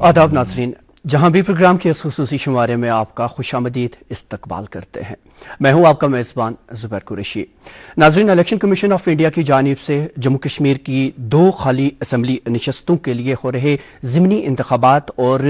आदाब नाज़रीन, जहां भी प्रोग्राम के इस खुसूसी शुमारे में आपका खुशामदीद इस्तकबाल करते हैं। मैं हूं आपका मेज़बान ज़ुबैर कुरैशी। नाज़रीन, इलेक्शन कमीशन ऑफ इंडिया की जानिब से जम्मू कश्मीर की 2 खाली असम्बली नशस्तों के लिए हो रहे ज़िमनी इंतखाबात और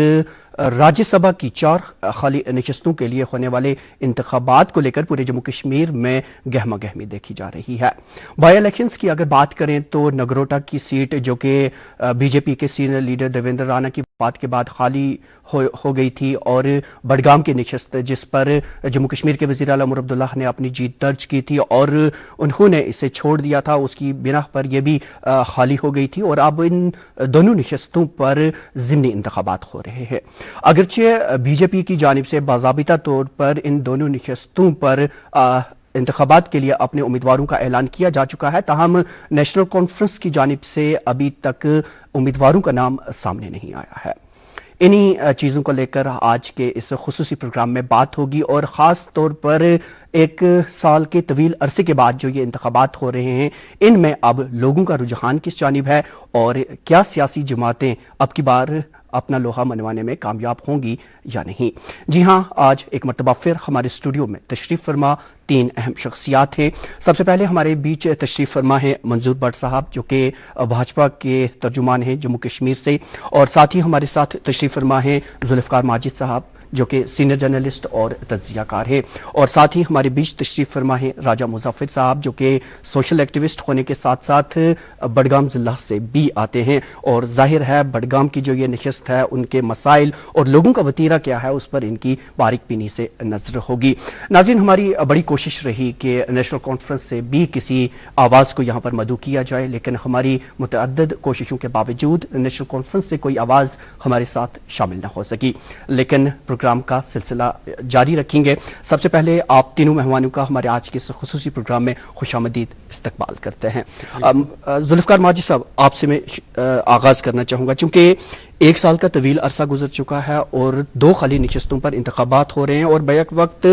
राज्यसभा की 4 खाली नशस्तों के लिए होने वाले इंतखाबात को लेकर पूरे जम्मू कश्मीर में गहमा गहमी देखी जा रही है। बाई इलेक्शंस की अगर बात करें तो नगरोटा की सीट जो कि बीजेपी के सीनियर लीडर देवेंद्र राणा की बात के बाद खाली हो गई थी, और बडगाम की नशस्त जिस पर जम्मू कश्मीर के वज़ीर आला उमर अब्दुल्ला ने अपनी जीत दर्ज की थी और उन्होंने इसे छोड़ दिया था, उसकी बिना पर यह भी खाली हो गई थी। और अब इन दोनों नशस्तों पर ज़िमनी इंतखाबात हो रहे हैं। अगरचे बीजेपी की जानिब से बाज़ाबिता तौर पर इन दोनों नशस्तों पर इंतखाबात के लिए अपने उम्मीदवारों का ऐलान किया जा चुका है, ताहम नेशनल कॉन्फ्रेंस की जानिब से अभी तक उम्मीदवारों का नाम सामने नहीं आया है। इन्हीं चीज़ों को लेकर आज के इस खुसूसी प्रोग्राम में बात होगी, और ख़ास तौर पर 1 साल के तवील अरसे के बाद जो ये इंतखाबात हो रहे हैं, इनमें अब लोगों का रुझान किस जानिब है और क्या सियासी जमातें अब की बार अपना लोहा मनवाने में कामयाब होंगी या नहीं। जी हाँ, आज एक मरतबा फिर हमारे स्टूडियो में तशरीफ़ फरमा 3 अहम शख्सियात हैं। सबसे पहले हमारे बीच तशरीफ़ फरमा है मंजूर भट्ट साहब, जो कि भाजपा के तर्जुमान हैं जम्मू कश्मीर से, और साथ ही हमारे साथ तशरीफ़ फरमा है जुल्फ़िकार माजिद साहब, जो कि सीनियर जर्नलिस्ट और तज्ज़ियाकार है, और साथ ही हमारे बीच तशरीफ़ फरमा है राजा मुज़फ़्फ़र साहब, जो कि सोशल एक्टिविस्ट होने के साथ साथ बडगाम ज़िला से भी आते हैं, और जाहिर है बडगाम की जो ये नशस्त है उनके मसाइल और लोगों का वतीरा क्या है उस पर इनकी बारीक बीनी से नज़र होगी। नाज़रीन, हमारी बड़ी कोशिश रही कि नेशनल कॉन्फ्रेंस से भी किसी आवाज़ को यहाँ पर मदऊ किया जाए, लेकिन हमारी मुतअद्दिद कोशिशों के बावजूद नेशनल कॉन्फ्रेंस से कोई आवाज़ हमारे साथ शामिल न हो सकी। लेकिन प्रोग्राम का सिलसिला जारी रखेंगे। सबसे पहले आप तीनों मेहमानों का हमारे आज के इस खुसूसी प्रोग्राम में खुशामदीद इस्तकबाल करते हैं। जुल्फ़िकार माजिद साहब, आपसे मैं आगाज़ करना चाहूँगा, चूँकि 1 साल का तवील अरसा गुजर चुका है और 2 खाली नशस्तों पर इंतखाबात हो रहे हैं, और बैक वक्त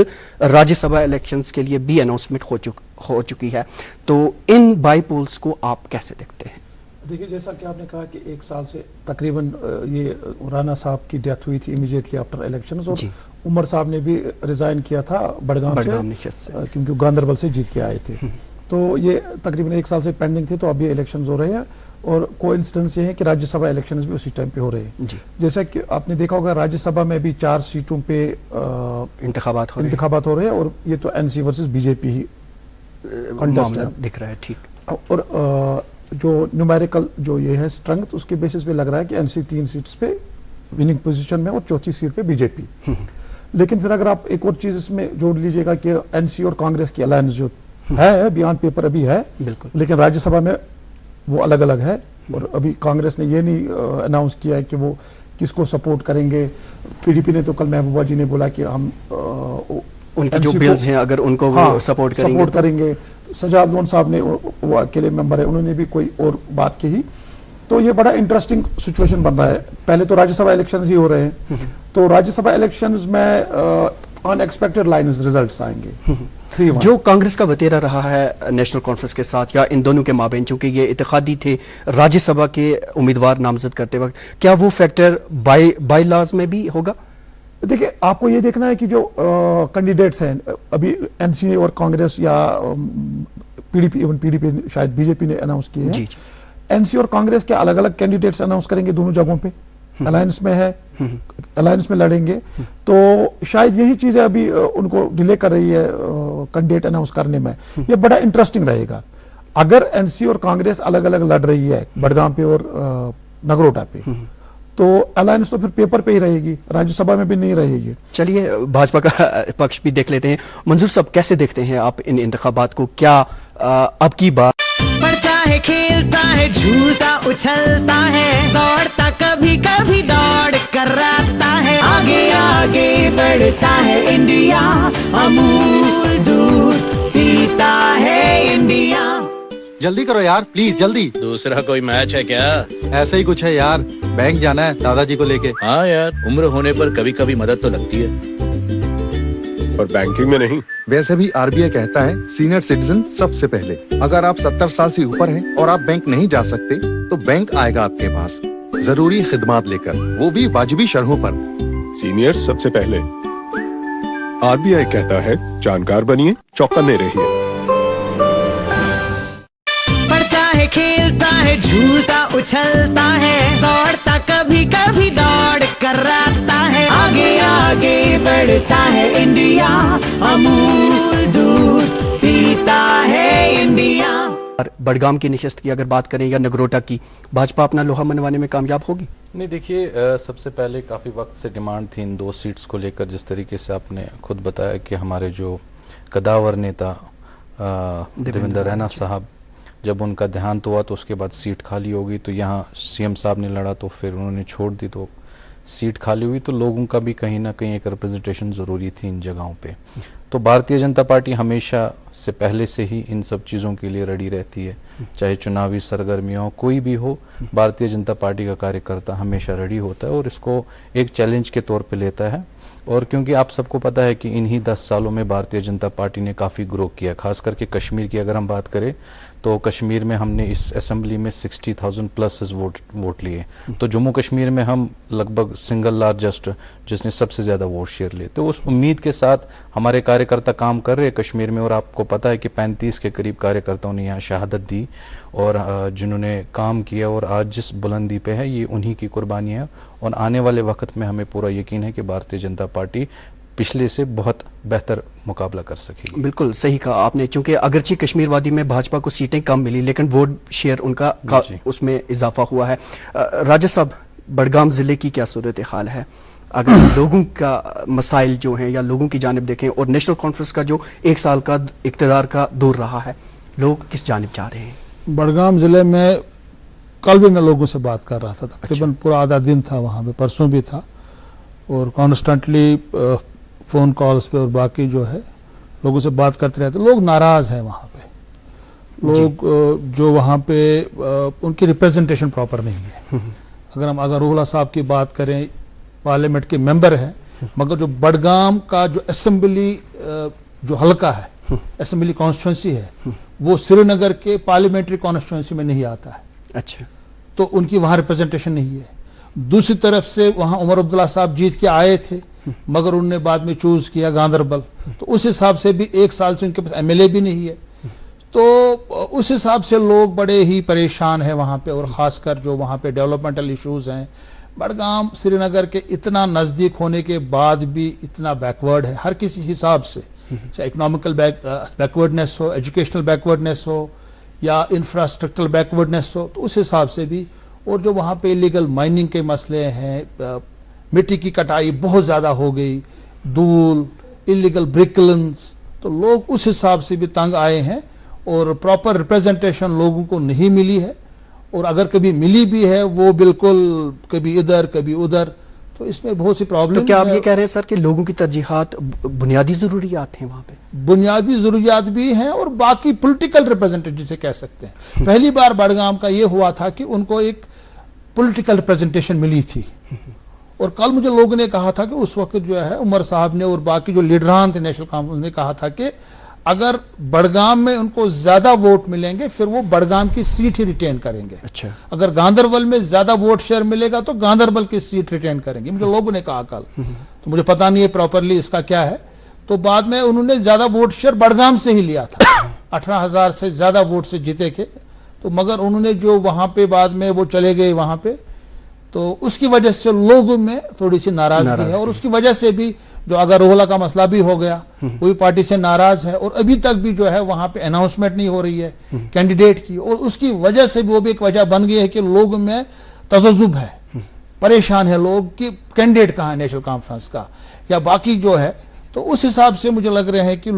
राज्यसभा इलेक्शंस के लिए भी अनाउंसमेंट हो चुकी है, तो इन बाई पोल्स को आप कैसे देखते हैं? देखिए, जैसा कि आपने कहा कि 1 साल से तकरीबन ये राणा साहब की डेथ हुई थी इमीडिएटली आफ्टर इलेक्शंस, और उमर साहब ने भी रिजाइन किया था बडगाम से, क्योंकि गांधरबल से जीत के आए थे। तो ये तकरीबन 1 साल से पेंडिंग थे, तो अब ये इलेक्शंस हो रहे हैं, और कोइंसिडेंस ये है कि राज्यसभा इलेक्शंस भी उसी टाइम पे हो रहे हैं। जैसा कि आपने देखा होगा, राज्यसभा में भी 4 सीटों पे इंतखाबात हो रहे हैं, और ये तो एनसी वर्सेस बीजेपी ही कंटेस्ट दिख रहा है। ठीक, और जो न्यूमेरिकल जो ये है स्ट्रेंथ, उसके बेसिस पे लग रहा है कि एनसी 3 सीट्स पे विनिंग पोजीशन में, और 4थी सीट पे बीजेपी। लेकिन फिर अगर आप एक और चीज इसमें जोड़ लीजिएगा कि एनसी और कांग्रेस की अलायंस जो है बियॉन्ड पेपर अभी है, लेकिन राज्यसभा में वो अलग अलग है, और अभी कांग्रेस ने ये नहीं अनाउंस किया है कि वो किसको सपोर्ट करेंगे। पीडीपी ने तो कल महबूबा जी ने बोला कि हम उनके जो बिल्स हैं अगर उनको वो सपोर्ट करेंगे। सजाद लोन साहब ने, वो अकेले मेंबर है, उन्होंने भी कोई और बात कही। तो ये बड़ा इंटरेस्टिंग सिचुएशन बन रहा है। पहले तो राज्यसभा इलेक्शंस ही हो रहे हैं, तो राज्यसभा इलेक्शंस में अनएक्सपेक्टेड लाइन्स रिजल्ट्स आएंगे। जो कांग्रेस का वतीरा रहा है नेशनल कॉन्फ्रेंस के साथ या इन दोनों के माबेन, चूंकि ये इत्तेहादी थे राज्यसभा के उम्मीदवार नामजद करते वक्त, क्या वो फैक्टर बाई लॉज में भी होगा? देखिए, आपको ये देखना है कि जो कैंडिडेट्स हैं अभी एनसी और कांग्रेस या पीडीपी शायद बीजेपी ने अनाउंस किए हैं, एनसी और कांग्रेस के अलग अलग कैंडिडेट्स अनाउंस करेंगे दोनों जगहों पे, अलायंस में है, अलायंस में लड़ेंगे। तो शायद यही चीजें अभी उनको डिले कर रही है कैंडिडेट अनाउंस करने में। ये बड़ा इंटरेस्टिंग रहेगा अगर एनसी और कांग्रेस अलग अलग लड़ रही है बडगाम पे और नगरोटा पे, तो अलायंस तो फिर पेपर पे ही रहेगी, राज्यसभा में भी नहीं रहेगी। चलिए भाजपा का पक्ष भी देख लेते हैं। मंजूर साहब, कैसे देखते हैं आप इन इंतखाबात को? क्या अब की बार पढ़ता है, खेलता है, झूलता उछलता है, दौड़ता कभी कभी दौड़ कर आता है, आगे आगे बढ़ता है इंडिया, अमूल दूध पीता है इंडिया। जल्दी करो यार, प्लीज जल्दी। दूसरा कोई मैच है क्या? ऐसा ही कुछ है यार, बैंक जाना है दादाजी को लेके। हाँ यार, उम्र होने पर कभी कभी मदद तो लगती है, पर बैंकिंग में नहीं। वैसे भी आरबीआई कहता है सीनियर सिटीजन सबसे पहले। अगर आप 70 साल से ऊपर हैं और आप बैंक नहीं जा सकते तो बैंक आएगा आपके पास। जरूरी खिदमात लेकर, वो भी वाजिबी शरहों पर। सीनियर सबसे पहले। आरबीआई कहता है, जानकार बनिए, चौकन्ने रहिए। पढ़ता है, खेलता है, झूलता उछलता है, दौड़ता कभी कभी दौड़ कराता है, आगे आगे बढ़ता है इंडिया, अमूल दूध पीता है इंडिया। बड़गाम की निशस्त की अगर बात करें या नगरोटा की, भाजपा अपना लोहा मनवाने में कामयाब होगी? नहीं, देखिए, सबसे पहले काफ़ी वक्त से डिमांड थी इन 2 सीट्स को लेकर। जिस तरीके से आपने खुद बताया कि हमारे जो कदावर नेता देवेंद्र रैना साहब, जब उनका देहांत हुआ तो उसके बाद सीट खाली हो गई, तो यहाँ सीएम साहब ने लड़ा तो फिर उन्होंने छोड़ दी, तो सीट खाली हुई, तो लोगों का भी कहीं ना कहीं एक रिप्रेजेंटेशन ज़रूरी थी इन जगहों पे। तो भारतीय जनता पार्टी हमेशा से पहले से ही इन सब चीज़ों के लिए रेडी रहती है, चाहे चुनावी सरगर्मियाँ हो, कोई भी हो, भारतीय जनता पार्टी का कार्यकर्ता हमेशा रेडी होता है और इसको एक चैलेंज के तौर पे लेता है। और क्योंकि आप सबको पता है कि इन्हीं 10 सालों में भारतीय जनता पार्टी ने काफ़ी ग्रो किया, खास करके कश्मीर की अगर हम बात करें तो कश्मीर में हमने इस असेंबली में 60,000 प्लस वोट लिए, तो जम्मू कश्मीर में हम लगभग सिंगल लार्जेस्ट, जिसने सबसे ज़्यादा वोट शेयर लिए। तो उस उम्मीद के साथ हमारे कार्यकर्ता काम कर रहे हैं कश्मीर में, और आपको पता है कि 35 के करीब कार्यकर्ताओं ने यहाँ शहादत दी और जिन्होंने काम किया, और आज जिस बुलंदी पे है ये उन्हीं की कुर्बानी है। और आने वाले वक्त में हमें पूरा यकीन है कि भारतीय जनता पार्टी पिछले से बहुत बेहतर मुकाबला कर सकेगी। बिल्कुल सही कहा आपने, क्योंकि अगरचे कश्मीर वादी में भाजपा को सीटें कम मिली लेकिन वोट शेयर उनका उसमें इजाफा हुआ है। राजा साहब, बड़गाम ज़िले की क्या सूरत हाल है? अगर लोगों का मसाइल जो हैं या लोगों की जानिब देखें, और नेशनल कॉन्फ्रेंस का जो 1 साल का इक़्तिदार का दौर रहा है, लोग किस जानिब जा रहे हैं? बड़गाम ज़िले में कल भी मैं लोगों से बात कर रहा था, तकरीबन पूरा आधा दिन था वहाँ पे, परसों भी था, और कॉन्स्टेंटली फ़ोन कॉल्स पे और बाकी जो है लोगों से बात करते रहते। लोग नाराज़ हैं वहाँ पे, लोग जो वहाँ पे उनकी रिप्रेजेंटेशन प्रॉपर नहीं है। अगर हम अगरहुल्ला साहब की बात करें, पार्लियामेंट के मेंबर हैं, मगर जो बड़गाम का जो असेंबली जो हल्का है, असेंबली कॉन्स्टिट्यूंसी है, वो श्रीनगर के पार्लियामेंट्री कॉन्स्टिट्यूंसी में नहीं आता है। अच्छा, तो उनकी वहाँ रिप्रेजेंटेशन नहीं है। दूसरी तरफ से वहाँ उमर अब्दुल्ला साहब जीत के आए थे, मगर उन्होंने बाद में चूज किया गांधरबल, तो उस हिसाब से भी 1 साल से उनके पास एमएलए भी नहीं है। तो उस हिसाब से लोग बड़े ही परेशान हैं वहाँ पे, और ख़ासकर जो वहाँ पे डेवलपमेंटल इश्यूज हैं। बड़गाम श्रीनगर के इतना नज़दीक होने के बाद भी इतना बैकवर्ड है हर किसी हिसाब से, चाहे इकोनॉमिकल बैकवर्डनेस हो, एजुकेशनल बैकवर्डनेस हो, या इंफ्रास्ट्रक्चरल बैकवर्डनेस हो, तो उस हिसाब से भी। और जो वहाँ पे इलीगल माइनिंग के मसले हैं, मिट्टी की कटाई बहुत ज़्यादा हो गई, धूल, इलीगल ब्रिकलन्स, तो लोग उस हिसाब से भी तंग आए हैं, और प्रॉपर रिप्रेजेंटेशन लोगों को नहीं मिली है, और अगर कभी मिली भी है वो बिल्कुल कभी इधर कभी उधर, तो इसमें बहुत सी प्रॉब्लम। तो क्या आप ये कह रहे हैं सर कि लोगों की तरजीहात बुनियादी ज़रूरियात हैं वहाँ पे? बुनियादी ज़रूरियात भी हैं, और बाकी पॉलिटिकल रिप्रेजेंटेटिव जिसे कह सकते हैं। पहली बार बड़गाम का ये हुआ था कि उनको एक पॉलिटिकल रिप्रेजेंटेशन मिली थी, और कल मुझे लोगों ने कहा था कि उस वक्त जो है उमर साहब ने और बाकी जो लीडरान थे नेशनल कॉन्फ्रेंस ने कहा था कि अगर बड़गाम में उनको ज्यादा वोट मिलेंगे फिर वो बड़गाम की सीट ही रिटेन करेंगे। अच्छा, अगर गांधरबल में ज्यादा वोट शेयर मिलेगा तो गांधरबल की सीट रिटेन करेंगे, मुझे लोगों ने कहा कल। तो मुझे पता नहीं है प्रॉपरली इसका क्या है। तो बाद में उन्होंने ज्यादा वोट शेयर बड़गाम से ही लिया था, 18,000 से ज्यादा वोट से जीते के। तो मगर उन्होंने जो वहां पे बाद में वो चले गए वहां पे, तो उसकी वजह से लोगों में थोड़ी सी नाराजगी है, और उसकी वजह से भी जो अगरहुल्ला का मसला भी हो गया, वो भी पार्टी से नाराज है, और अभी तक भी जो है वहां पे अनाउंसमेंट नहीं हो रही है कैंडिडेट की, और उसकी वजह से वो भी एक वजह बन गई है कि लोगों में तजज्जुब है, परेशान है लोग कि कैंडिडेट कहाँ है नेशनल कॉन्फ्रेंस का या बाकी जो है। तो उस हिसाब से मुझे लग रहा है कि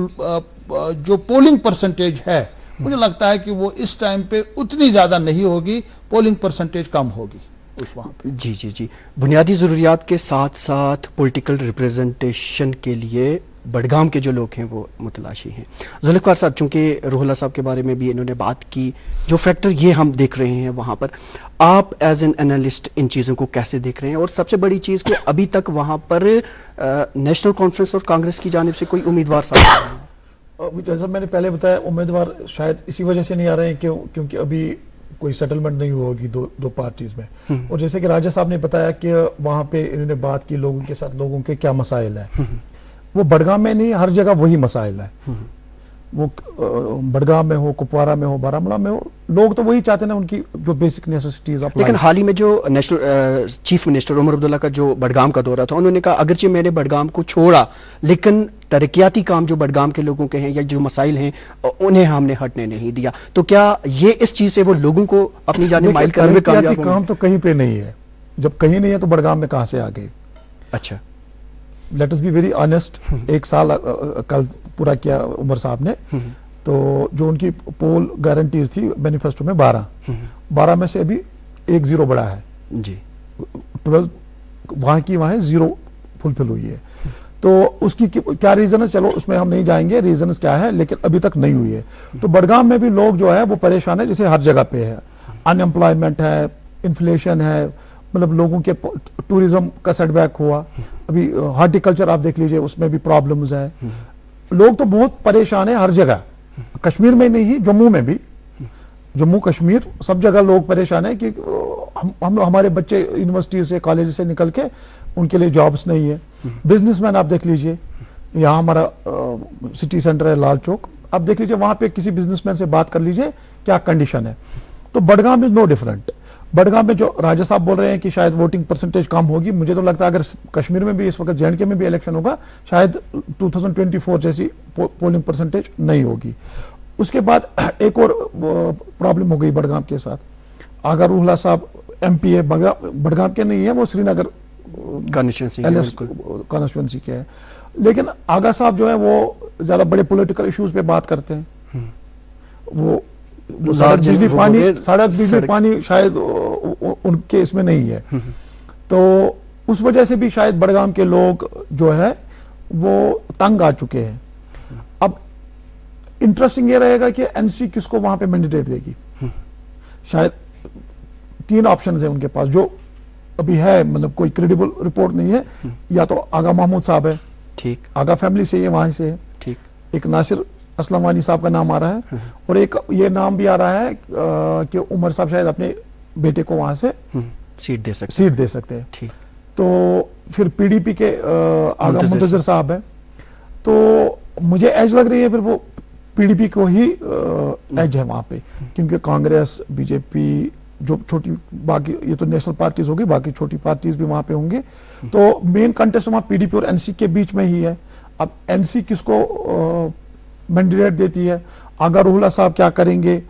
जो पोलिंग परसेंटेज है, मुझे लगता है कि वो इस टाइम पे उतनी ज्यादा नहीं होगी, पोलिंग परसेंटेज कम होगी उस वहाँ पे। जी जी जी, बुनियादी ज़रूरियात के साथ साथ पॉलिटिकल रिप्रेजेंटेशन के लिए बड़गाम के जो लोग हैं वो मुतलाशी हैं। जुल्फ़िकार साहब, चूँकि रोहल्ला साहब के बारे में भी इन्होंने बात की, जो फैक्टर ये हम देख रहे हैं वहाँ पर, आप एज एन एनालिस्ट इन चीज़ों को कैसे देख रहे हैं? और सबसे बड़ी चीज़ कि अभी तक वहाँ पर नेशनल कॉन्फ्रेंस और कांग्रेस की जानिब से कोई उम्मीदवार सामने, जैसा मैंने पहले बताया, उम्मीदवार शायद इसी वजह से नहीं आ रहे हैं क्योंकि अभी कोई सेटलमेंट नहीं होगी दो पार्टीज में। और जैसे कि राजा साहब ने बताया कि वहां पे इन्होंने बात की लोगों के साथ, लोगों के क्या मसाइल है, वो बडगाम में नहीं, हर जगह वही मसाइल है। वो बडगाम में हो, कुपवारा में हो, बारामूला में हो, लोग तो वही चाहते हैं ना, उनकी जो बेसिक नेसेसिटीज। लेकिन हाल ही में जो national chief minister Omar Abdullah का जो बडगाम का दौरा था, उन्होंने कहा अगरचे मैंने बडगाम को छोड़ा, लेकिन तरक्याती काम जो बडगाम के लोगों के हैं या जो मसाइल हैं उन्हें हमने हटने नहीं दिया। तो क्या ये इस चीज से वो लोगों को अपनी जानिब माइल करने में कामयाब होंगे? काम तो कहीं पे नहीं है, जब कहीं नहीं है तो बडगाम में कहां से आ गए? अच्छा, let us be very honest. एक साल कल पूरा किया उमर साहब ने, तो जो उनकी पोल गारंटीज थी मैनिफेस्टो में 12 में से अभी 1 0 बढ़ा है जी। 12 वहां की वहां 0 फुलफिल हुई है। तो उसकी क्या रीजन है, चलो उसमें हम नहीं जाएंगे रीजन क्या है, लेकिन अभी तक नहीं हुई है। तो बडगाम में भी लोग जो है वो परेशान है, जैसे हर जगह पे है। अनएम्प्लॉयमेंट है, इन्फ्लेशन है, मतलब लोगों के टूरिज्म का सेटबैक हुआ। अभी हॉर्टिकल्चर आप देख लीजिए, उसमें भी प्रॉब्लम्स है। लोग तो बहुत परेशान है हर जगह, कश्मीर में नहीं, जम्मू में भी, जम्मू कश्मीर सब जगह लोग परेशान है कि हम हमारे बच्चे यूनिवर्सिटी से, कॉलेज से निकल के उनके लिए जॉब्स नहीं है। बिजनेसमैन आप देख लीजिए, यहाँ हमारा सिटी सेंटर है लाल चौक, आप देख लीजिए वहां पे किसी बिजनेसमैन से बात कर लीजिए क्या कंडीशन है। तो Budgam is no different. Budgam में जो राजा साहब बोल रहे हैं कि शायद वोटिंग परसेंटेज कम होगी, मुझे तो लगता है अगर कश्मीर में भी इस वक्त जे&के में भी इलेक्शन होगा, शायद 2024 जैसी पोलिंग परसेंटेज नहीं होगी। उसके बाद एक और प्रॉब्लम हो गई बडगाम के साथ। आगा रूहला साहब MP है, बडगाम के नहीं है, वो श्रीनगर कॉन्स्टिट्यूंसी के है। लेकिन आगा साहब जो है वो ज्यादा बड़े पॉलिटिकल इश्यूज पे बात करते हैं। वो सड़क बिजली पानी शायद उनके इसमें नहीं है। तो उस वजह से भी शायद बडगाम के लोग जो है वो तंग आ चुके हैं। अब इंटरेस्टिंग ये रहेगा कि NC किसको वहां पे मैंडेट देगी। शायद 3 ऑप्शंस है उनके पास जो अभी है, मतलब कोई क्रेडिबल रिपोर्ट नहीं है। या तो आगा महमूद साहब है, ठीक, आगा फैमिली से, ये वहां से है, ठीक। एक नासिर असलम वानी साहब का नाम आ रहा है, और एक ये नाम भी आ रहा है कि उमर साहब शायद अपने बेटे को वहां से सीट दे सकते हैं, ठीक। तो फिर PDP के आगा मुंतजर साहब है। तो मुझे एज लग रही है फिर वो PDP को ही एज है वहां पे, क्योंकि कांग्रेस, BJP जो छोटी, बाकी ये तो नेशनल पार्टीज होगी, बाकी छोटी पार्टीज भी वहां पे होंगे। तो मेन कंटेस्ट वहां PDP और NC के बीच में ही है। अब NC किसको मैंडेट देती है, आगा रूहला साहब क्या करेंगे,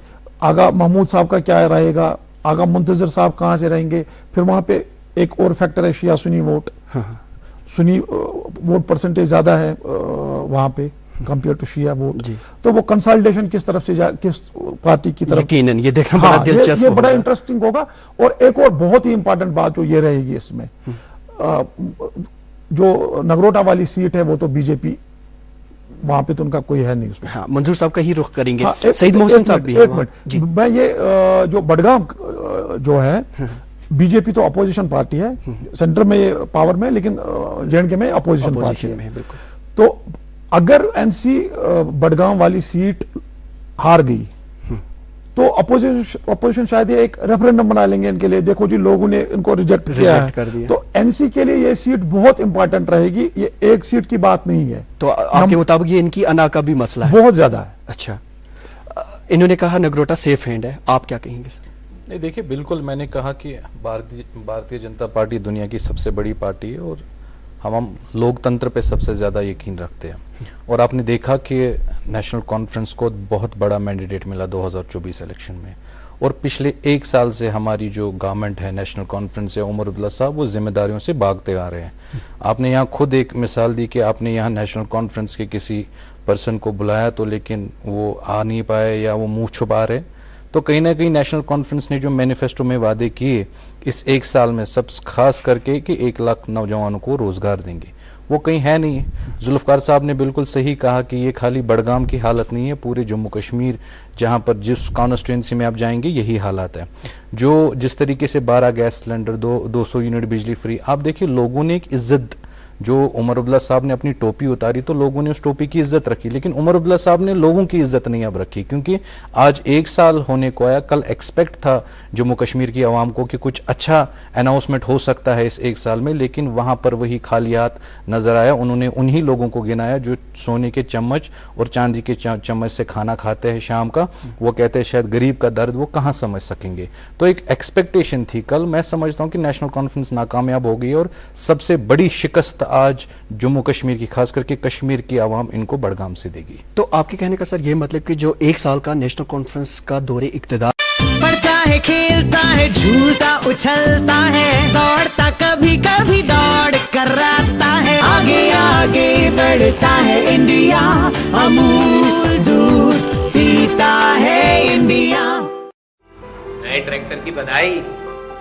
आगा महमूद साहब का क्या रहेगा, आगा मुंतजर साहब कहां से रहेंगे। फिर वहां पे एक और फैक्टर है Shia Sunni vote. Sunni vote percentage ज्यादा है वहां पे कंपेयर टू शिया वोट। तो वो कंसल्टेशन किस तरफ से किस पार्टी की तरफ, यकीनन ये देखना बड़ा दिलचस्प, ये बड़ा इंटरेस्टिंग होगा। और एक और बहुत ही इंपॉर्टेंट बात जो ये रहेगी इसमें, जो नगरोटा वाली सीट है वो तो BJP, वहां पे तो उनका कोई है नहीं उसमें। हाँ, मंजूर साहब का ही रुख करेंगे। सईद मोहसिन साहब भी हैं। मैं ये जो बडगाम जो है, BJP तो अपोजिशन पार्टी है, सेंटर में ये पावर में, लेकिन जे&के में अपोजिशन पार्टी है। तो अगर NC बडगाम वाली सीट हार गई तो अपोजिशन शायद ये एक रेफरेंडम बना लेंगे इनके लिए, देखो जी लोगों ने इनको रिजेक्ट किया है। तो NC के लिए ये सीट बहुत इंपॉर्टेंट रहेगी, ये एक सीट की बात नहीं है। तो आपके मुताबिक ये इनकी अना का भी मसला है, बहुत ज्यादा है। अच्छा, इन्होंने कहा नगरोटा सेफ हैंड है, आप क्या कहेंगे सर? नहीं, देखिए बिल्कुल, मैंने कहा कि भारतीय जनता पार्टी दुनिया की सबसे बड़ी पार्टी है और हम लोकतंत्र पे सबसे ज़्यादा यकीन रखते हैं। और आपने देखा कि नेशनल कॉन्फ्रेंस को बहुत बड़ा मैंडेट मिला 2024 इलेक्शन में, और पिछले 1 साल से हमारी जो गवर्नमेंट है, नेशनल कॉन्फ्रेंस है, उमर अब्दुल्ला साहब वो जिम्मेदारियों से भागते आ रहे हैं। आपने यहाँ खुद एक मिसाल दी कि आपने यहाँ नेशनल कॉन्फ्रेंस के किसी पर्सन को बुलाया तो लेकिन वो आ नहीं पाए या वो मुँह छुपा रहे। तो कहीं ना कहीं नेशनल कॉन्फ्रेंस ने जो मैनिफेस्टो में वादे किए इस 1 साल में, सब खास करके कि 1 लाख नौजवानों को रोजगार देंगे, वो कहीं है नहीं। जुल्फकार साहब ने बिल्कुल सही कहा कि ये खाली बडगाम की हालत नहीं है, पूरे जम्मू कश्मीर जहाँ पर जिस कॉन्स्टिट्यूंसी में आप जाएंगे यही हालात है। जो जिस तरीके से 12 गैस सिलेंडर, 200 यूनिट बिजली फ्री, आप देखिए लोगों ने एक इज्जत जो उमर अब्दुल्ला साहब ने अपनी टोपी उतारी तो लोगों ने उस टोपी की इज्जत रखी, लेकिन उमर अब्दुल्ला साहब ने लोगों की इज्जत नहीं अब रखी, क्योंकि आज 1 साल होने को आया। कल एक्सपेक्ट था जम्मू कश्मीर की आवाम को कि कुछ अच्छा अनाउंसमेंट हो सकता है इस 1 साल में, लेकिन वहां पर वही खाली हाथ नजर आया। उन्होंने उन्हीं लोगों को गिनाया जो सोने के चम्मच और चांदी के चम्मच से खाना खाते हैं शाम का। वो कहते हैं शायद गरीब का दर्द वो कहां समझ सकेंगे। तो एक एक्सपेक्टेशन थी कल। मैं समझता हूं कि नेशनल कॉन्फ्रेंस नाकामयाब हो गई और सबसे बड़ी शिकस्त आज जम्मू कश्मीर की, खास करके कश्मीर की आवाम इनको बड़गाम से देगी। तो आपके कहने का सर ये मतलब कि जो 1 साल का नेशनल कॉन्फ्रेंस का दौरे इक्तिदार पढ़ता है, खेलता है, झूलता उछलता है, दौड़ता कभी कभी दौड़ कराता है, आगे आगे बढ़ता है इंडिया, अमूल दूध पीता है इंडिया। नए ट्रैक्टर की बधाई।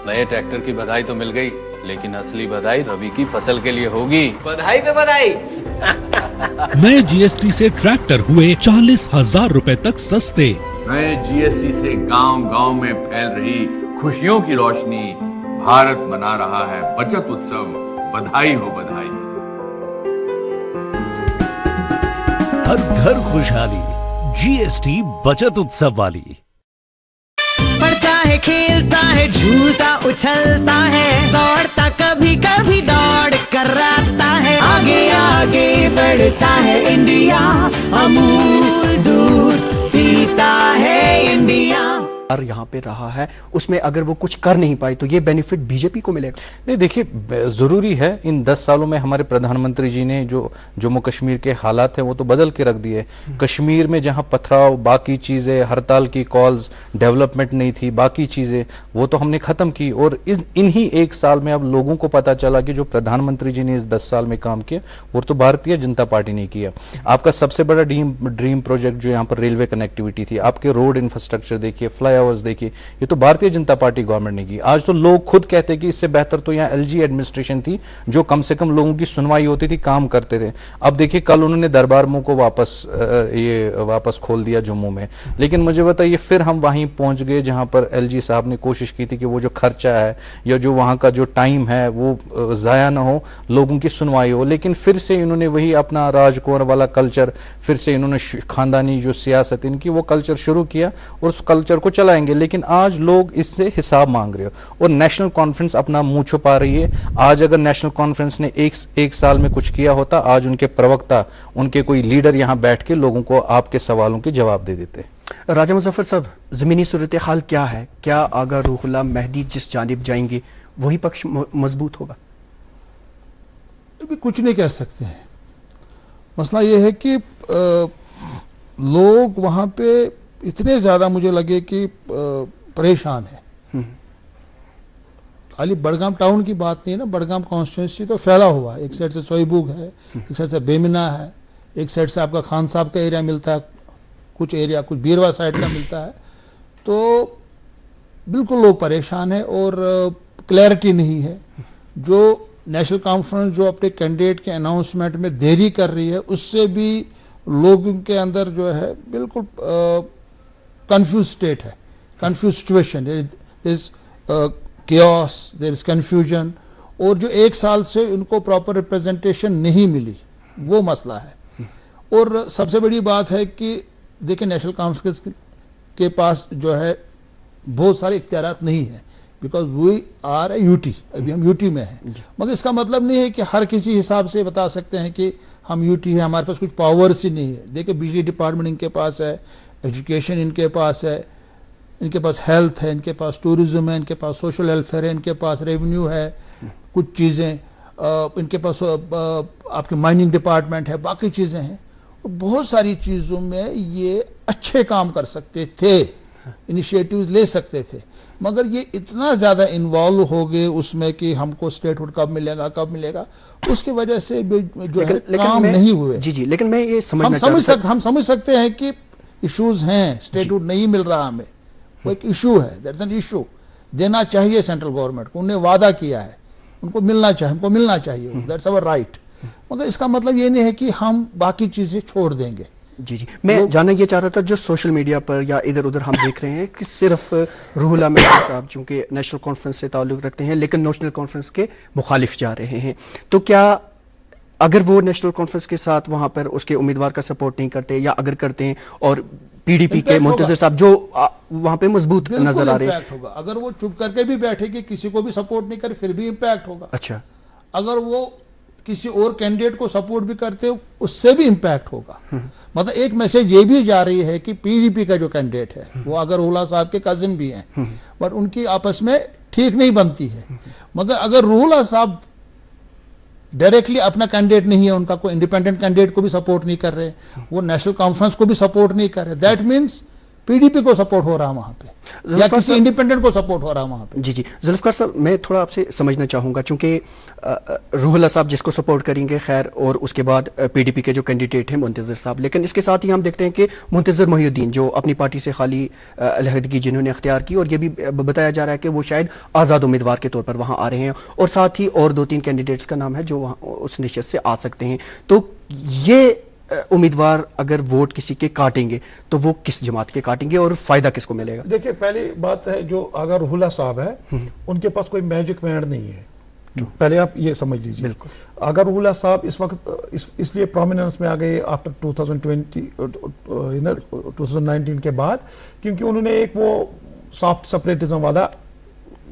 नए ट्रैक्टर की बधाई तो मिल गई, लेकिन असली बधाई रवि की फसल के लिए होगी। बधाई पे बधाई। नए जीएसटी से ट्रैक्टर हुए 40,000 रुपए तक सस्ते। नए जीएसटी से गांव-गांव में फैल रही खुशियों की रोशनी, भारत मना रहा है बचत उत्सव। बधाई हो बधाई। हर घर खुशहाली, जीएसटी बचत उत्सव वाली। पढ़ता है, खेलता है, झूलता उछलता है, दौड़ता कभी कभी दौड़ कराता है, आगे आगे बढ़ता है इंडिया, अमूल दूध पीता है इंडिया। यहाँ पे रहा है उसमें अगर वो कुछ कर नहीं पाई तो ये बेनिफिट बीजेपी को मिलेगा? नहीं, देखिए जरूरी है। इन 10 सालों में हमारे प्रधानमंत्री जी ने जो जम्मू कश्मीर के हालात हैं वो तो बदल के रख दिए। कश्मीर में जहां पथराव, बाकी चीजें, हड़ताल की कॉल्स, डेवलपमेंट नहीं थी, बाकी चीजें वो तो हमने खत्म की। और इन्हीं 1 साल में अब लोगों को पता चला कि जो प्रधानमंत्री जी ने इस 10 साल में काम किया वो तो भारतीय जनता पार्टी ने किया। आपका सबसे बड़ा ड्रीम प्रोजेक्ट जो यहाँ पर रेलवे कनेक्टिविटी थी, आपके रोड इंफ्रास्ट्रक्चर देखिए, फ्लाई देखिए, ये तो भारतीय जनता पार्टी गवर्नमेंट ने की। आज तो लोग खुद कहते हैं कि इससे बेहतर तो यहाँ एलजी एडमिनिस्ट्रेशन थी जो कम से कम लोगों की सुनवाई होती थी, काम करते थे। अब देखिए कल उन्होंने दरबार मुंह को वापस खोल दिया जम्मू में, लेकिन मुझे बताइए फिर हम वहीं पहुंच गए जहां पर एलजी साहब ने कोशिश की थी कि वो जो खर्चा है या जो वहां का जो टाइम है वो जाया ना हो, लोगों की सुनवाई हो। लेकिन फिर से इन्होंने वही अपना राजकुंवर वाला कल्चर, फिर से इन्होंने खानदानी जो सियासत इनकी वो कल्चर शुरू किया और उस कल्चर को चलाएंगे। लेकिन आज लोग इससे हिसाब मांग रहे हो और नेशनल कॉन्फ्रेंस अपना मुंह छुपा रही है। आज अगर नेशनल कॉन्फ्रेंस ने एक साल में कुछ किया होता, आज उनके प्रवक्ता, उनके कोई लीडर यहां बैठ के लोगों को आपके सवालों के जवाब दे देते। राजा मुजफ्फर साहब, जमीनी सूरत हाल क्या है? क्या आगा रूहुल्लाह मेहदी जिस जानिब जाएंगे वही पक्ष मजबूत होगा? अभी कुछ नहीं कह सकते हैं। मसला यह है कि लोग वहां पे इतने ज्यादा मुझे लगे कि परेशान है। खाली बड़गाम टाउन की बात नहीं है ना, बड़गाम कॉन्स्टिट्यूंसी तो फैला हुआ है। एक साइड से सोईबुग है, एक साइड से बेमिना है, एक साइड से आपका खान साहब का एरिया मिलता है, कुछ एरिया कुछ बीरवा साइड का मिलता है। तो बिल्कुल लोग परेशान है और क्लैरिटी नहीं है। जो नेशनल कॉन्फ्रेंस जो अपने कैंडिडेट के अनाउंसमेंट में देरी कर रही है, उससे भी लोगों के अंदर जो है बिल्कुल कंफ्यूज स्टेट है, confuse situation, there is chaos, there is confusion. और जो 1 साल से उनको प्रॉपर रिप्रेजेंटेशन नहीं मिली, वो मसला है। और सबसे बड़ी बात है कि देखिए नेशनल कॉन्फ्रेंस के पास जो है बहुत सारे इख्तियारात नहीं है, because we are a UT, अभी हम यूटी में हैं। मगर इसका मतलब नहीं है कि हर किसी हिसाब से बता सकते हैं कि हम यूटी है, हमारे पास कुछ पावर्स ही नहीं है। देखिए बिजली डिपार्टमेंट इनके पास है, एजुकेशन इनके पास है, इनके पास हेल्थ है, इनके पास टूरिज्म है, इनके पास सोशल वेलफेयर है, इनके पास रेवेन्यू है, कुछ चीज़ें इनके पास आपके माइनिंग डिपार्टमेंट है, बाकी चीज़ें हैं। बहुत सारी चीज़ों में ये अच्छे काम कर सकते थे, इनिशिएटिव्स ले सकते थे, मगर ये इतना ज़्यादा इन्वॉल्व हो गए उसमें कि हमको स्टेटहुड कब मिलेगा, उसकी वजह से जो है काम नहीं हुए। जी, लेकिन मैं ये हम समझ सकते हैं कि इश्यूज हैं, स्टेटहुड नहीं मिल रहा हमें, वो एक इशू है, दैट्स एन इशू। देना चाहिए सेंट्रल गवर्नमेंट को, उन्हें वादा किया है, उनको मिलना चाहिए, हमको मिलना चाहिए, दैट्स आवर राइट। मगर इसका मतलब ये नहीं है कि हम बाकी चीजें छोड़ देंगे। जी, मैं जानना ये चाह रहा था, जो सोशल मीडिया पर या इधर उधर हम देख रहे हैं कि सिर्फ रूहुल्लाह मेहदी साहब चूंकि नेशनल कॉन्फ्रेंस से ताल्लुक रखते हैं लेकिन नेशनल कॉन्फ्रेंस के मुखालिफ जा रहे हैं, तो क्या अगर वो नेशनल कॉन्फ्रेंस के साथ वहां पर उसके उम्मीदवार का सपोर्ट नहीं करते या अगर करते हैं और पीडीपी के मुंतज़िर साहब जो वहां पे मजबूत नजर आ रहे हैं, होगा। अगर वो चुप करके भी बैठेगी, किसी को भी सपोर्ट नहीं करे, फिर भी इम्पैक्ट होगा। अच्छा, अगर वो किसी और कैंडिडेट को सपोर्ट भी करते हो, उससे भी इम्पैक्ट होगा। मतलब एक मैसेज ये भी जा रही है कि पीडीपी का जो कैंडिडेट है वो अगर रूहुल्लाह साहब के कजिन भी हैं, बट उनकी आपस में ठीक नहीं बनती है। मगर अगर रूहुल्लाह साहब डायरेक्टली अपना कैंडिडेट नहीं है, उनका कोई इंडिपेंडेंट कैंडिडेट को भी सपोर्ट नहीं कर रहे, वो नेशनल कॉन्फ्रेंस को भी सपोर्ट नहीं कर रहे, दैट मीन्स पीडीपी को सपोर्ट हो रहा है वहां पे, या किसी इंडिपेंडेंट को सपोर्ट हो रहा है वहां पे। जी जी, जुल्फकार साहब, मैं थोड़ा आपसे समझना चाहूंगा, चूंकि रूहुल्लाह साहब जिसको सपोर्ट करेंगे खैर, और उसके बाद पीडीपी के जो कैंडिडेट हैं मुंतज़िर साहब, लेकिन इसके साथ ही हम देखते हैं कि मुंतज़िर मोहिउद्दीन जो अपनी पार्टी से खाली अलहदगी जिन्होंने अख्तियार की, और ये भी बताया जा रहा है कि वो शायद आज़ाद उम्मीदवार के तौर पर वहाँ आ रहे हैं, और साथ ही और 2-3 कैंडिडेट्स का नाम है जो वहाँ उस निश्चित से आ सकते हैं। तो ये उम्मीदवार अगर वोट किसी के काटेंगे तो वो किस जमात के काटेंगे और फायदा किसको मिलेगा? देखिए, पहली बात है, जो अगर रूहुल्लाह साहब है उनके पास कोई मैजिक वैंड नहीं है, पहले आप ये समझ लीजिए। बिल्कुल। अगर रूहुल्लाह साहब इस वक्त इसलिए प्रोमिनेंस में आ गए आफ्टर 2019 के बाद, क्योंकि उन्होंने एक वो सॉफ्ट सेपरेटिज्म वाला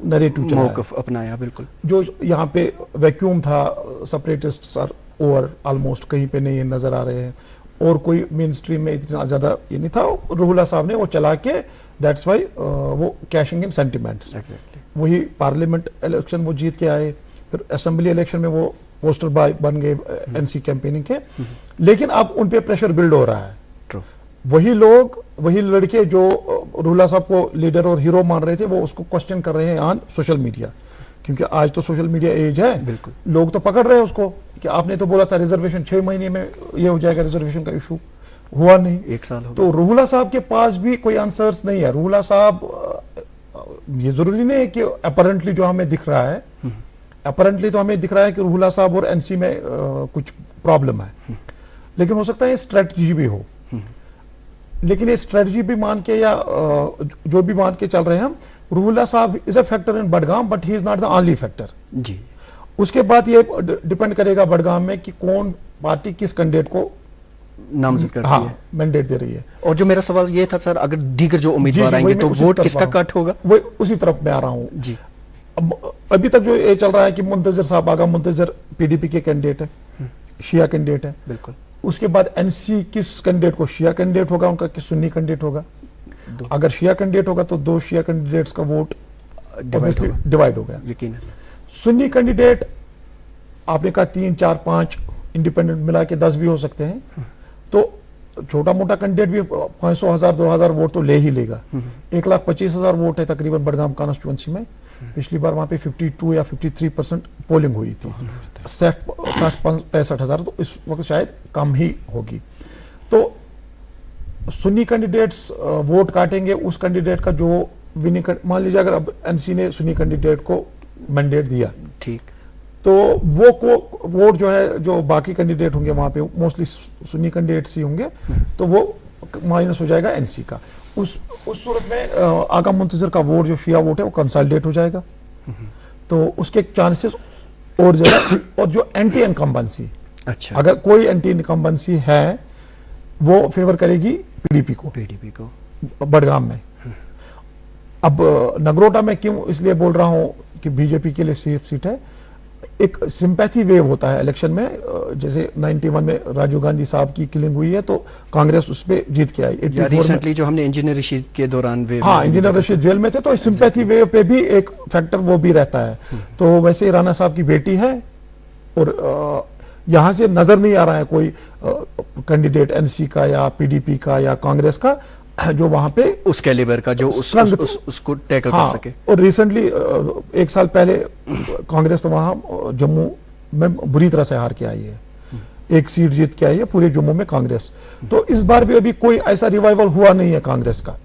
नैरेटिव मौक़िफ़ अपनाया। बिल्कुल, जो यहाँ पे वैक्यूम था, सेपरेटिस्ट्स आर ओवर, ऑलमोस्ट कहीं पे नहीं नजर आ रहे हैं, और कोई मेन स्ट्रीम में इतना ज्यादा ये नहीं था। रूहुल्लाह साहब ने वो चला के, दैट्स वाई वो कैशिंग इन सेंटिमेंट्स। वही पार्लियामेंट इलेक्शन वो जीत के आए, फिर असेंबली इलेक्शन में वो पोस्टर बॉय बन गए एनसी कैंपेनिंग के, लेकिन अब उन पे प्रेशर बिल्ड हो रहा है। वही लोग, वही लड़के जो रूहुल्लाह साहब को लीडर और हीरो मान रहे थे, वो उसको क्वेश्चन कर रहे हैं ऑन सोशल मीडिया, क्योंकि आज तो सोशल मीडिया एज है। लोग तो पकड़ रहे हैं उसको कि आपने तो बोला था रिजर्वेशन 6 महीने में ये हो जाएगा, रिजर्वेशन का इशू हुआ नहीं, 1 साल हो। तो रूहुल्लाह साहब के पास भी कोई आंसर्स नहीं है। रूहुल्लाह साहब, ये जरूरी नहीं है कि अपरेंटली जो हमें दिख रहा है, अपरेंटली तो हमें दिख रहा है कि रूहुल्लाह साहब और एनसी में कुछ प्रॉब्लम है, लेकिन हो सकता है स्ट्रेटजी भी हो। लेकिन ये स्ट्रेटजी भी मान के या जो भी मान के चल रहे हैं हम, रूहुल्लाह साहब is a factor in Budgam, but he is not the only factor. जी, उसके बाद ये डिपेंड करेगा बडगाम में कि कौन पार्टी किस कैंडिडेट को नामजद करती है, मैंडेट दे रही है। और जो मेरा सवाल ये था सर, अगर दीगर जो उम्मीदवार आएंगे तो वोट किसका कट होगा? वो उसी तरफ मैं आ रहा हूँ जी। अभी तक जो ये चल रहा है कि मुंतज़िर साहब आगा, मुंतज़िर पीडीपी के कैंडिडेट है, शिया कैंडिडेट है। बिल्कुल। उसके बाद एनसी किस कैंडिडेट को, शिया कैंडिडेट होगा उनका कि सुन्नी कैंडिडेट होगा? अगर शिया कैंडिडेट होगा तो 2 शिया कैंडिडेट्स का वोट डिवाइड हो गया यकीन। सुन्नी कैंडिडेट आपने कहा 3, 4, 5 इंडिपेंडेंट मिला के 10 भी हो सकते हैं, तो छोटा मोटा कैंडिडेट भी 500, 1000, 2000 वोट तो ले ही लेगा। 1,25,000 वोट है तकरीबन बडगाम कॉन्स्टिट्यूएंसी में। पिछली बार वहां पे 52 या 53% पोलिंग हुई थी, 60-65,000, तो इस वक्त शायद कम ही होगी। तो सुन्नी कैंडिडेट्स वोट काटेंगे उस कैंडिडेट का जो विनिंग, मान लीजिए अगर अब एनसी ने सुन्नी कैंडिडेट को मैंडेट दिया, ठीक, तो वो को वोट जो है, जो बाकी कैंडिडेट होंगे वहां पे मोस्टली सुन्नी कैंडिडेट्स ही होंगे, तो वो माइनस हो जाएगा एनसी का। उस सूरत में आगा मुंतज़िर का वोट, जो शिया वोट है, वो कंसोलिडेट हो जाएगा, तो उसके चांसेस और ज्यादा। और जो एंटी इनकम्बेंसी, अच्छा, अगर कोई एंटी इनकम्बेंसी है वो फेवर करेगी पीडीपी को बडगाम में। अब नगरोटा में क्यों इसलिए बोल रहा हूं कि बीजेपी के लिए सेफ सीट है, एक सिंपैथी वेव होता है इलेक्शन में, जैसे 91 में राजीव गांधी साहब की किलिंग हुई है तो कांग्रेस उस पे जीत के आई। रिसेंटली जो हमने इंजीनियर रशीद के दौरान वेव, हाँ, इंजीनियर रशीद जेल में थे, तो सिंपैथी वेव पे भी एक फैक्टर वो भी रहता है। तो वैसे राणा साहब की बेटी है, और यहां से नजर नहीं आ रहा है कोई कैंडिडेट एनसी का या पीडीपी का या कांग्रेस का जो वहां पे उस कैलिबर का जो उसको टैकल कर सके। और रिसेंटली 1 साल पहले कांग्रेस तो वहां जम्मू में बुरी तरह से हार के आई है, 1 सीट जीत के आई है पूरे जम्मू में कांग्रेस। तो इस बार भी अभी कोई ऐसा रिवाइवल हुआ नहीं है कांग्रेस का,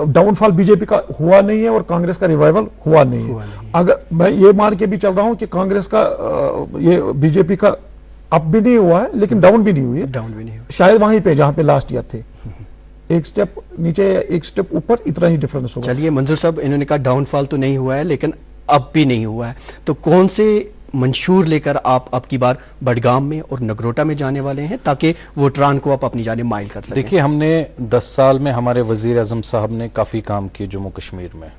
डाउनफॉल बीजेपी का हुआ नहीं है और कांग्रेस का रिवाइवल हुआ नहीं है। अगर मैं ये मान के भी चल रहा हूं कि कांग्रेस का ये बीजेपी का अप भी नहीं हुआ है, लेकिन डाउन भी नहीं हुई है, शायद वहीं पे जहां पे लास्ट ईयर थे, एक स्टेप नीचे एक स्टेप ऊपर, इतना ही डिफरेंस होगा। चलिए मंजूर साहब, इन्होंने कहा डाउनफॉल तो नहीं हुआ है लेकिन अब भी नहीं हुआ है, तो कौन से मंशूर लेकर आप अब की बार बडगाम में और नगरोटा में जाने वाले हैं ताकि वोटरान को आप अपनी जानिब माइल कर सकें? देखिए, हमने 10 साल में हमारे वजीर आजम साहब ने काफ़ी काम किए जम्मू कश्मीर में,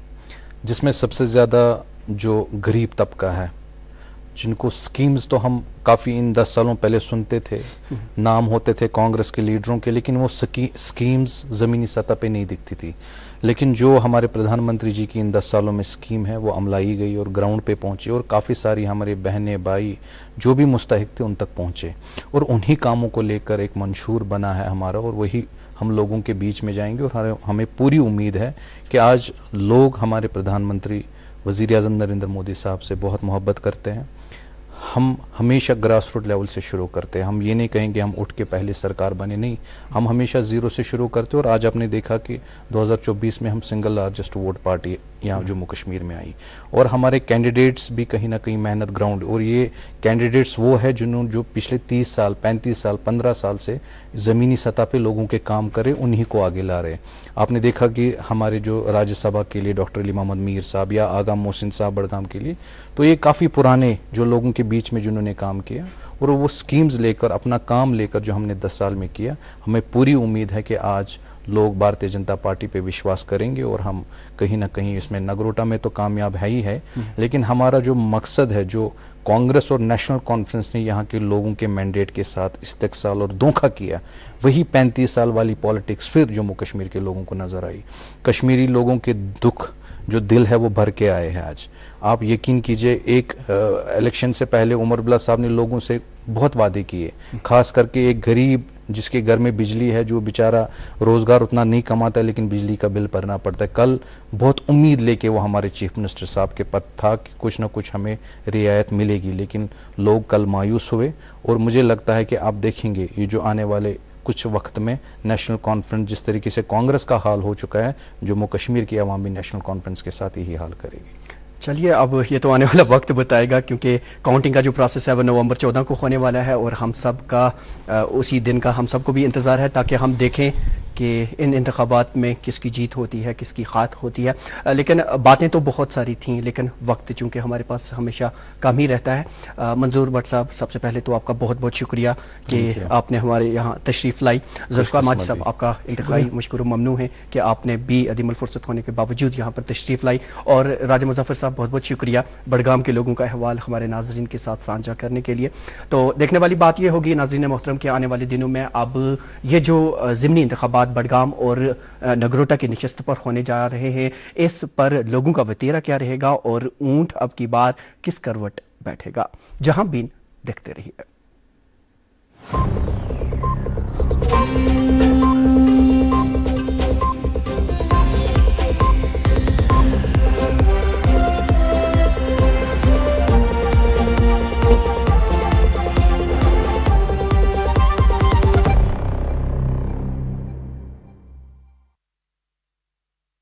जिसमें सबसे ज़्यादा जो गरीब तबका है, जिनको स्कीम्स तो हम काफ़ी इन 10 सालों पहले सुनते थे, नाम होते थे कांग्रेस के लीडरों के, लेकिन वो स्कीम्स ज़मीनी सतह पे नहीं दिखती थी। लेकिन जो हमारे प्रधानमंत्री जी की इन 10 सालों में स्कीम है वो अमलाई गई और ग्राउंड पे पहुंची और काफ़ी सारी हमारे बहनें भाई जो भी मुस्तहिक थे उन तक पहुंचे, और उन्हीं कामों को लेकर एक मंशूर बना है हमारा, और वही हम लोगों के बीच में जाएंगे। और हमें पूरी उम्मीद है कि आज लोग हमारे प्रधानमंत्री वज़ीर आज़म नरेंद्र मोदी साहब से बहुत मोहब्बत करते हैं। हम हमेशा ग्रास रूट लेवल से शुरू करते हैं। हम ये नहीं कहेंगे हम उठ के पहले सरकार बने, नहीं, हम हमेशा ज़ीरो से शुरू करते हैं। और आज आपने देखा कि 2024 में हम सिंगल लार्जेस्ट वोट पार्टी यहाँ जम्मू कश्मीर में आई, और हमारे कैंडिडेट्स भी कहीं ना कहीं मेहनत ग्राउंड, और ये कैंडिडेट्स वो है जिन्होंने जो पिछले 30 साल 35 साल 15 साल से ज़मीनी सतह पे लोगों के काम करे, उन्हीं को आगे ला रहे हैं। आपने देखा कि हमारे जो राज्यसभा के लिए डॉक्टर अली मोहम्मद मीर साहब या आगा मोहसिन साहब बड़गाम के लिए, तो ये काफ़ी पुराने जो लोगों के बीच में जिन्होंने काम किया, और वो स्कीम्स लेकर अपना काम लेकर जो हमने 10 साल में किया, हमें पूरी उम्मीद है कि आज लोग भारतीय जनता पार्टी पे विश्वास करेंगे और हम कहीं ना कहीं इसमें नगरोटा में तो कामयाब है ही है, लेकिन हमारा जो मकसद है, जो कांग्रेस और नेशनल कॉन्फ्रेंस ने यहाँ के लोगों के मैंडेट के साथ इस्तेक्साल और धोखा किया, वही 35 साल वाली पॉलिटिक्स फिर जम्मू कश्मीर के लोगों को नजर आई। कश्मीरी लोगों के दुख जो दिल है वो भर के आए हैं आज। आप यकीन कीजिए, एक इलेक्शन से पहले उमर अब्दुल्ला साहब ने लोगों से बहुत वादे किए, खास करके एक गरीब जिसके घर में बिजली है, जो बेचारा रोजगार उतना नहीं कमाता है लेकिन बिजली का बिल भरना पड़ता है, कल बहुत उम्मीद लेके वो हमारे चीफ मिनिस्टर साहब के पद था कि कुछ ना कुछ हमें रियायत मिलेगी, लेकिन लोग कल मायूस हुए। और मुझे लगता है कि आप देखेंगे ये जो आने वाले कुछ वक्त में नेशनल कॉन्फ्रेंस, जिस तरीके से कांग्रेस का हाल हो चुका है, जम्मू कश्मीर की आवाम भी नेशनल कॉन्फ्रेंस के साथ यही हाल करेगी। चलिए, अब ये तो आने वाला वक्त बताएगा, क्योंकि काउंटिंग का जो प्रोसेस है वो नवंबर 14 को होने वाला है, और हम सब का उसी दिन का हम सबको भी इंतज़ार है ताकि हम देखें कि इन इंतखाबात में किसकी जीत होती है, किसकी खात होती है। लेकिन बातें तो बहुत सारी थीं, लेकिन वक्त चूँकि हमारे पास हमेशा कम ही रहता है। मंजूर भट्ट साहब, सबसे पहले तो आपका बहुत बहुत शुक्रिया कि आपने हमारे यहाँ तशरीफ़ लाई। जुल्फ़िकार माजिद साहब, आपका इंतहाई मशकूर ममनू है कि आपने भी अदीमुल फुर्सत होने के बावजूद यहाँ पर तशरीफ़ लाई। और राजा मुज़फ़्फ़र साहब, बहुत बहुत शुक्रिया बडगाम के लोगों का अहवाल हमारे नाज़रीन के साथ साझा करने के लिए। तो देखने वाली बात यह होगी नाज़रीन मोहतरम के आने वाले दिनों में अब ये जो ज़िमनी इंतखाबात बडगाम और नगरोटा की नशस्त पर होने जा रहे हैं, इस पर लोगों का वतीरा क्या रहेगा और ऊंट अब की बार किस करवट बैठेगा। जहां बीन देखते रहिए।